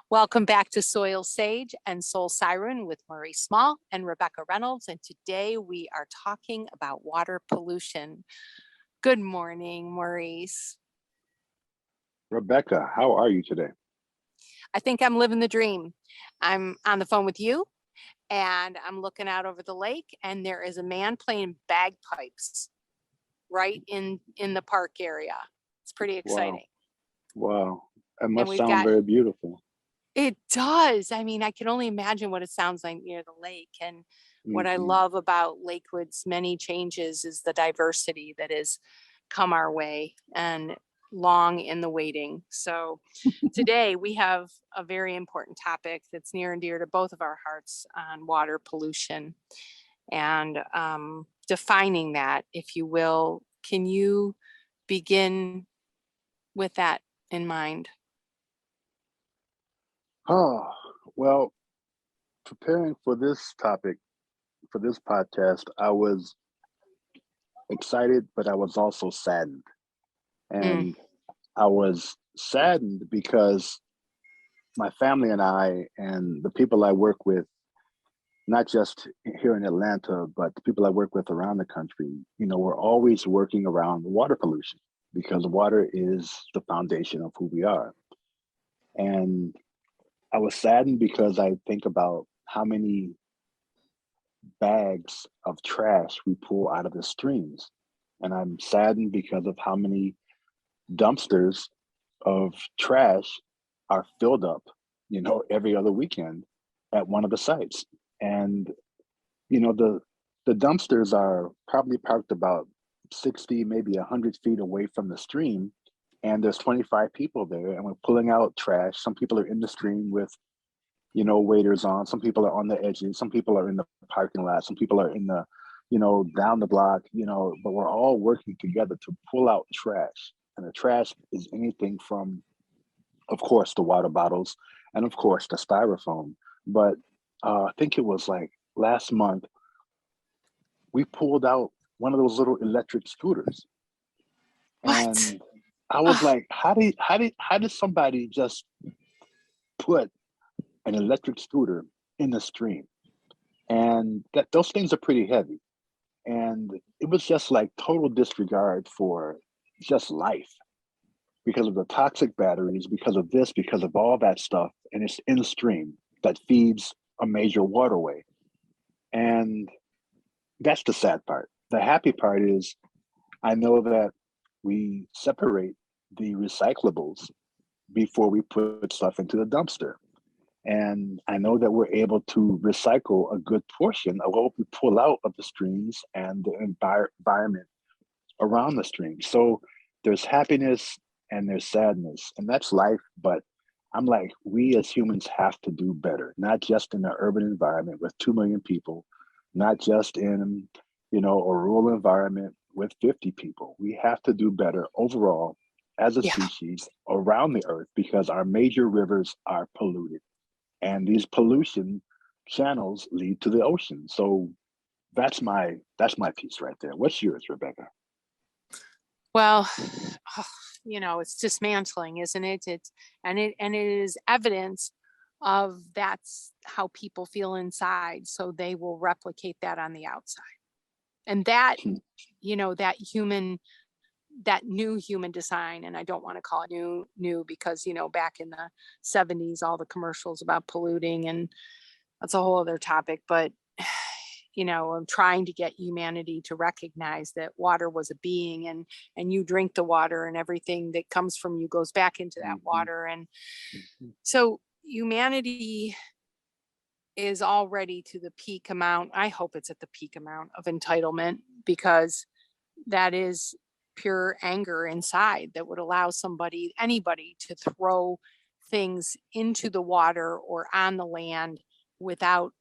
Welcome back to Soil Sage and Soul Siren with Maurice Small and Rebecca Reynolds. And today we are talking about water pollution. Good morning, Maurice. Rebecca, how are you today? I think I'm living the dream. I'm on the phone with you and I'm looking out over the lake, and there is a man playing bagpipes right in the park area. It's pretty exciting. Wow. It And must we've sound got very beautiful. It does. I mean, I can only imagine what it sounds like near the lake. And what I hmm love about Lakewood's many changes is the diversity that has come our way and long in the waiting. So today we have a very important topic that's near and dear to both of our hearts on water pollution and defining that, if you will. Can you begin with that in mind? Oh, well, preparing for this topic, for this podcast, I was excited, but I was also saddened. Mm, And I was saddened because my family and I and the people I work with, not just here in Atlanta, but the people I work with around the country, we're always working around water pollution because water is the foundation of who we are. And I was saddened because I think about how many bags of trash we pull out of the streams. And I'm saddened because of how many dumpsters of trash are filled up, every other weekend at one of the sites. And, the dumpsters are probably parked about 60, maybe 100 feet away from the stream. And there's 25 people there, and we're pulling out trash. Some people are in the stream with waders on. Some people are on the edges. Some people are in the parking lot. Some people are in the, down the block, but we're all working together to pull out trash. And the trash is anything from, of course, the water bottles and, of course, the styrofoam. But I think it was like last month, we pulled out one of those little electric scooters. what? And I was Ugh, like, how did somebody just put an electric scooter in the stream? And that those things are pretty heavy. And it was just like total disregard for just life because of the toxic batteries, because of this, because of all that stuff. And it's in the stream that feeds a major waterway. And that's the sad part. The happy part is I know that we separate the recyclables before we put stuff into the dumpster. And I know that we're able to recycle a good portion of what we pull out of the streams and the environment around the stream. So there's happiness and there's sadness, and that's life. But I'm like, we as humans have to do better, not just in an urban environment with 2 million people, not just in, a rural environment with 50 people. We have to do better overall as a yeah. species around the earth because our major rivers are polluted, and these pollution channels lead to the ocean. So that's my piece right there. What's yours, Rebecca? Well, it's dismantling, isn't it? It is evidence of that's how people feel inside. So they will replicate that on the outside. And that, Hmm. that new human design, and I don't want to call it new because, back in the 70s, all the commercials about polluting, and that's a whole other topic. But I'm trying to get humanity to recognize that water was a being, and you drink the water, and everything that comes from you goes back into that Mhm, water. And mhm, so humanity is already to the peak amount. I hope it's at the peak amount of entitlement, because that is pure anger inside that would allow anybody to throw things into the water or on the land without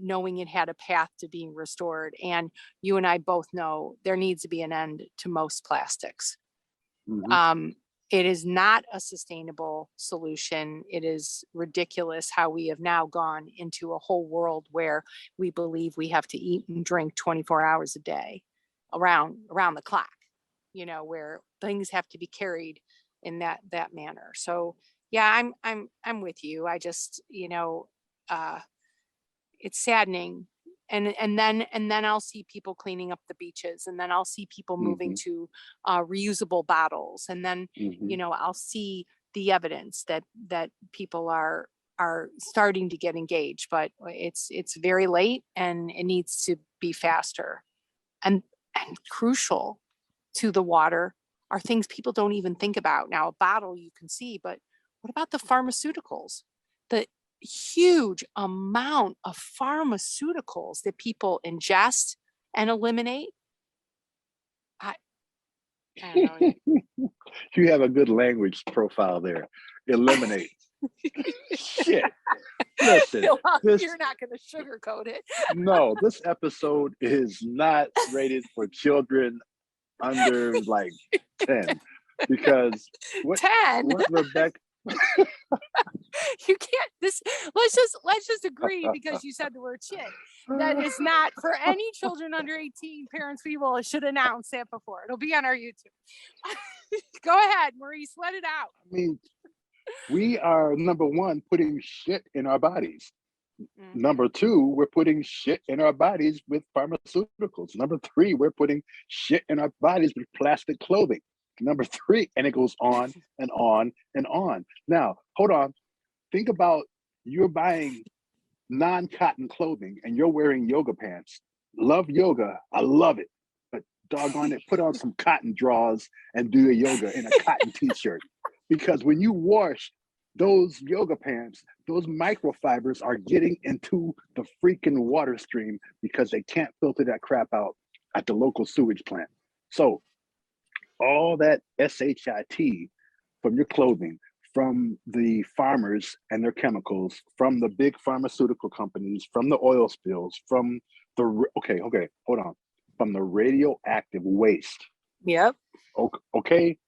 knowing it had a path to being restored. And you and I both know there needs to be an end to most plastics. mhm. Um, it is not a sustainable solution. It is ridiculous how we have now gone into a whole world where we believe we have to eat and drink 24 hours a day, around the clock, where things have to be carried in that manner. So Yeah, I'm with you. I just, it's saddening. And then I'll see people cleaning up the beaches, and then I'll see people moving Hmm. to reusable bottles, and then Hmm. I'll see the evidence that people are starting to get engaged, but it's very late, and it needs to be faster. And and crucial to the water are things people don't even think about. Now, a bottle you can see, but what about the pharmaceuticals? The huge amount of pharmaceuticals that people ingest and eliminate. I, I don't know. You have a good language profile there. Eliminate. Shit. Listen, Well, this you're not going to sugarcoat it. no, this episode is not rated for children under like 10 because what 10. what Rebecca You can't this let's just agree, because you said the word shit, that is not for any children under 18. Parents, we will should announce that before. It'll be on our YouTube. Go ahead, Maurice, let it out. I mean, we are number one putting shit in our bodies. Mm-hmm. Number two, we're putting shit in our bodies with pharmaceuticals. Number three, we're putting shit in our bodies with plastic clothing. Number three, and it goes on and on and on. Now, hold on. Think about you're buying non-cotton clothing and you're wearing yoga pants. Love yoga. I love it. But doggone it, put on some cotton drawers and do a yoga in a cotton t-shirt. Because when you wash those yoga pants, those microfibers are getting into the freaking water stream because they can't filter that crap out at the local sewage plant. So all that SHIT from your clothing, from the farmers and their chemicals, from the big pharmaceutical companies, from the oil spills, from the okay, hold on, from the radioactive waste. Yep. Okay,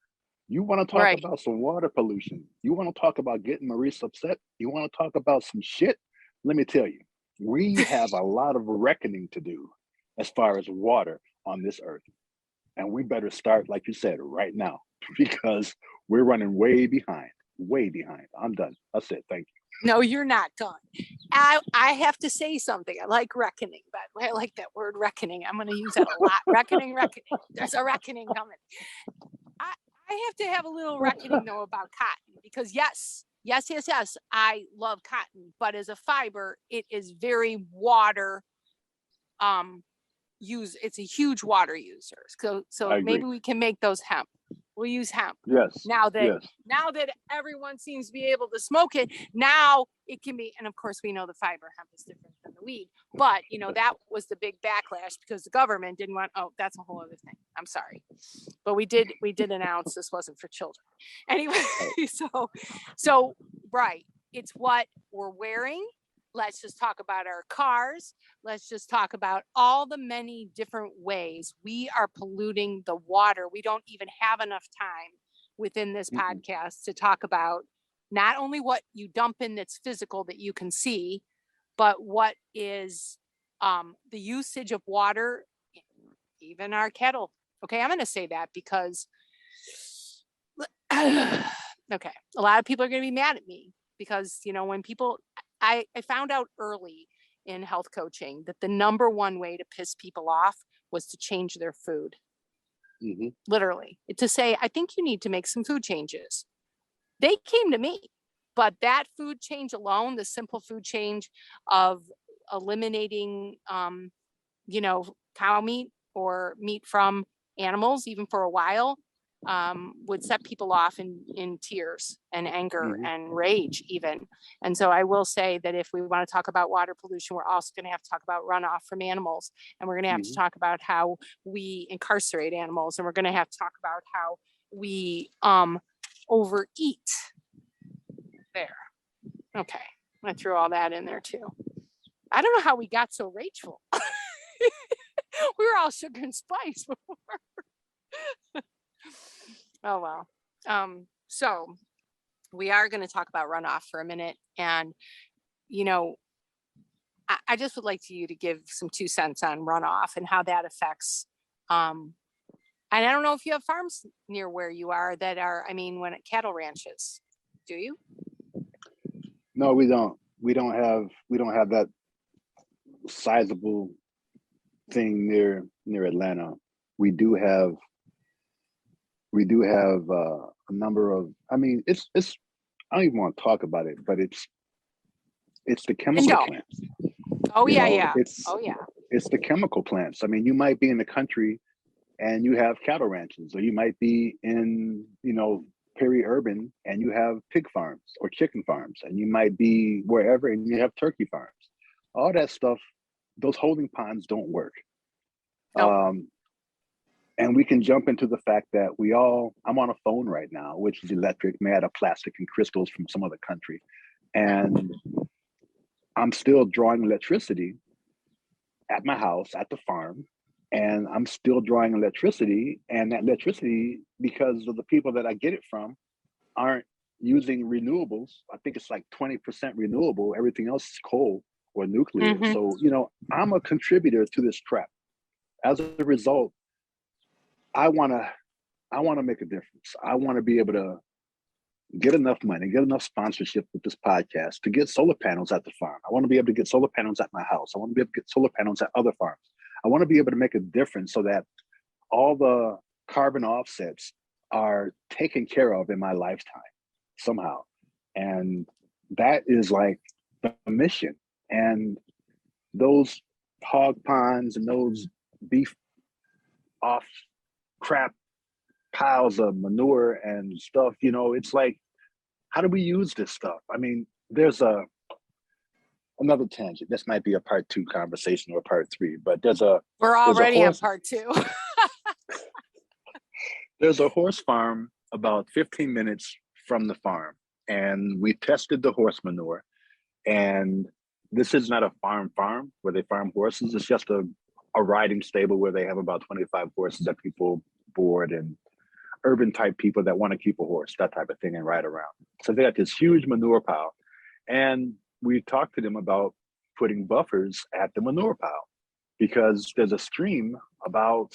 you want to talk Right. about some water pollution? You want to talk about getting Maurice upset? You want to talk about some shit? Let me tell you, we have a lot of reckoning to do as far as water on this earth. And we better start, like you said, right now, because we're running way behind, way behind. I'm done. That's it. Thank you. No, you're not done. I have to say something. I like reckoning, by the way. I like that word reckoning. I'm going to use that a lot. Reckoning. There's a reckoning coming. I have to have a little reckoning, though, about cotton, because yes, I love cotton, but as a fiber, it is very water it's a huge water user. So maybe we can make those hemp. We'll use hemp. Yes. Now that yes. now that everyone seems to be able to smoke it, now it can be, and of course we know the fiber hemp is different than the weed, but that was the big backlash because the government didn't want, oh, that's a whole other thing. I'm sorry. But we did announce this wasn't for children. Anyway, so right. It's what we're wearing. Let's just talk about our cars. Let's just talk about all the many different ways we are polluting the water. We don't even have enough time within this podcast to talk about not only what you dump in that's physical that you can see, but what is the usage of water, even our kettle. Okay, I'm going to say that because, okay, a lot of people are going to be mad at me because, when people, I found out early in health coaching that the number one way to piss people off was to change their food. Mm-hmm. Literally, to say, I think you need to make some food changes. They came to me, but that food change alone, the simple food change of eliminating, cow meat or meat from animals, even for a while, would set people off in tears and anger and rage even. And so I will say that if we want to talk about water pollution, we're also going to have to talk about runoff from animals. And we're going to have to talk about how we incarcerate animals. And we're going to have to talk about how we overeat. There. Okay. I threw all that in there too. I don't know how we got so rageful. We were all sugar and spice before. Oh, well. So we are going to talk about runoff for a minute. And, I just would like you to give some 2 cents on runoff and how that affects. And I don't know if you have farms near where you are that are, when at cattle ranches. Do you? No, we don't. We don't have that sizable thing near Atlanta. We do have a number of. I mean, it's. I don't even want to talk about it, but it's the chemical No. plants. Oh You yeah, know, yeah. it's Oh yeah. it's the chemical plants. I mean, you might be in the country and you have cattle ranches, or you might be in, peri-urban and you have pig farms or chicken farms, and you might be wherever and you have turkey farms. All that stuff, those holding ponds don't work. No. And we can jump into the fact that I'm on a phone right now, which is electric, made out of plastic and crystals from some other country. And I'm still drawing electricity at my house, at the farm, and I'm still drawing electricity. And that electricity, because of the people that I get it from, aren't using renewables. I think it's like 20% renewable. Everything else is coal or nuclear. Mm-hmm. So, I'm a contributor to this crap. As a result, I want to make a difference. I want to be able to get enough money, get enough sponsorship with this podcast to get solar panels at the farm. I want to be able to get solar panels at my house. I want to be able to get solar panels at other farms. I want to be able to make a difference so that all the carbon offsets are taken care of in my lifetime somehow. And that is like the mission. And those hog ponds and those beef off crap piles of manure and stuff, it's like, how do we use this stuff? I mean, there's another tangent. This might be a part 2 conversation or part 3, but We're already on part 2. There's a horse farm about 15 minutes from the farm, and we tested the horse manure. And this is not a farm where they farm horses. It's just a riding stable where they have about 25 horses that people board, and urban type people that want to keep a horse, that type of thing, and ride around. So they got this huge manure pile. And we talked to them about putting buffers at the manure pile, because there's a stream about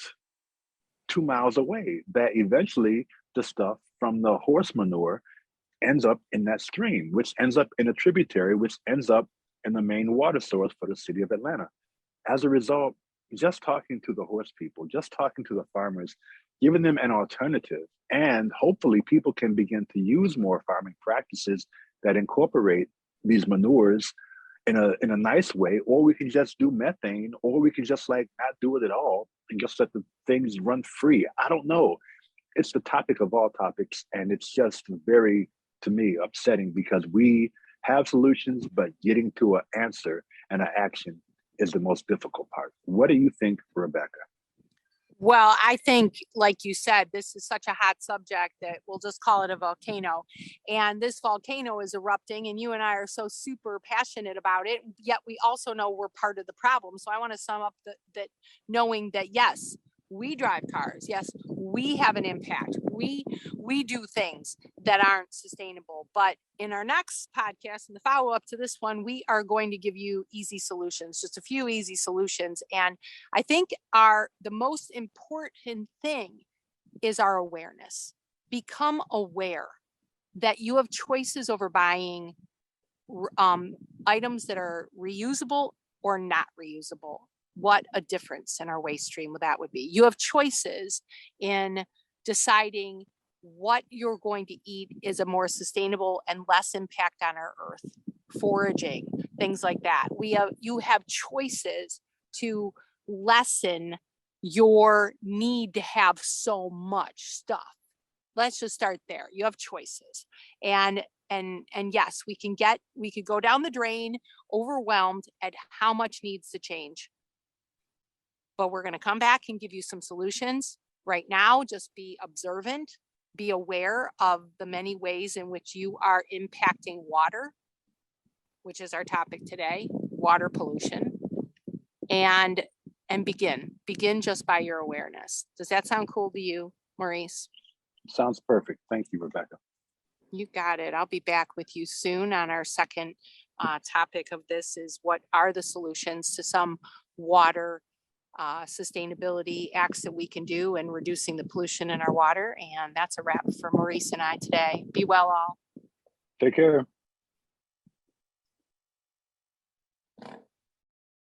2 miles away that eventually the stuff from the horse manure ends up in that stream, which ends up in a tributary, which ends up in the main water source for the city of Atlanta. As a result, just talking to the horse people, just talking to the farmers, giving them an alternative, and hopefully people can begin to use more farming practices that incorporate these manures in a nice way, or we can just do methane, or we can just like not do it at all and just let the things run free. I don't know. It's the topic of all topics, and it's just very, to me, upsetting, because we have solutions, but getting to an answer and an action is the most difficult part. What do you think, Rebecca? Well, I think, like you said, this is such a hot subject that we'll just call it a volcano. And this volcano is erupting, and you and I are so super passionate about it. Yet we also know we're part of the problem. So I want to sum up that knowing that, yes, we drive cars. Yes, we have an impact. We do things that aren't sustainable. But in our next podcast and the follow-up to this one, we are going to give you easy solutions, just a few easy solutions. And I think the most important thing is our awareness. Become aware that you have choices over buying items that are reusable or not reusable. What a difference in our waste stream that would be. You have choices in deciding what you're going to eat is a more sustainable and less impact on our earth. Foraging, things like that. You have choices to lessen your need to have so much stuff. Let's just start there. You have choices. And yes, we could go down the drain overwhelmed at how much needs to change. But we're going to come back and give you some solutions. Right now, just be observant, be aware of the many ways in which you are impacting water, which is our topic today, water pollution, and begin just by your awareness. Does that sound cool to you, Maurice? Sounds perfect. Thank you, Rebecca. You got it. I'll be back with you soon on our second topic of this is what are the solutions to some water sustainability acts that we can do in reducing the pollution in our water. And that's a wrap for Maurice and I today. Be well all. Take care.